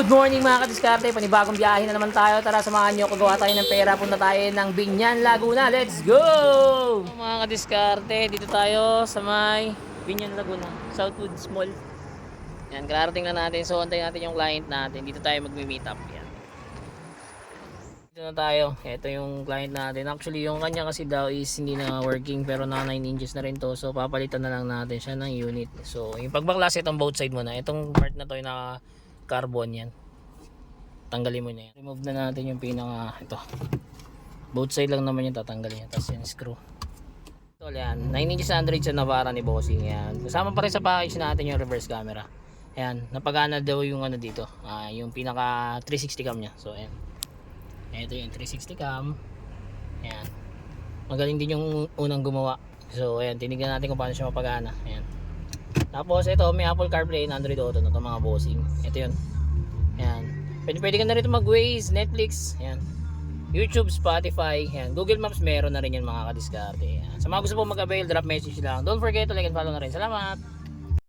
Good morning mga kadiskarte, panibagong biyahe na naman tayo. Tara samahan nyo, kagawa tayo ng pera. Punta tayo ng Binyan, Laguna. Let's go! Mga kadiskarte, dito tayo sa may Binyan, Laguna, Southwoods Mall. Yan, kararating na natin. So antayin natin yung client natin. Dito tayo magme-meet up. Yan. Dito na tayo. Ito yung client natin. Actually yung kanya kasi daw is hindi na working, pero na 9 inches na rin to. So papalitan na lang natin siya ng unit. So yung pagbaklas itong both side muna. Itong part na to yung naka carbon yan. Tanggalin mo na yan. Remove na natin yung pinaka ito. Both side lang naman yung tatanggalin yan. Tapos yung screw. So yan. 9 inches Android sa Navara ni Bossing yan. Kasama pa rin sa package natin yung reverse camera. Ayan. Napagana daw yung ano dito. Yung pinaka 360 cam nya. So ayan. Ito yung 360 cam. Ayan. Magaling din yung unang gumawa. So ayan. Tinignan natin kung paano siya mapagana. Ayan. Tapos ito may Apple CarPlay and Android Auto na ito mga Bossing. Ito yun. Ayan. Pwede ka na rito mag-Waze, Netflix, ayan. YouTube, Spotify, ayan. Google Maps meron na rin yan mga kadiskarte. Ayan. Sa mga gusto po mag-avail, drop message lang. Don't forget to like and follow na rin. Salamat!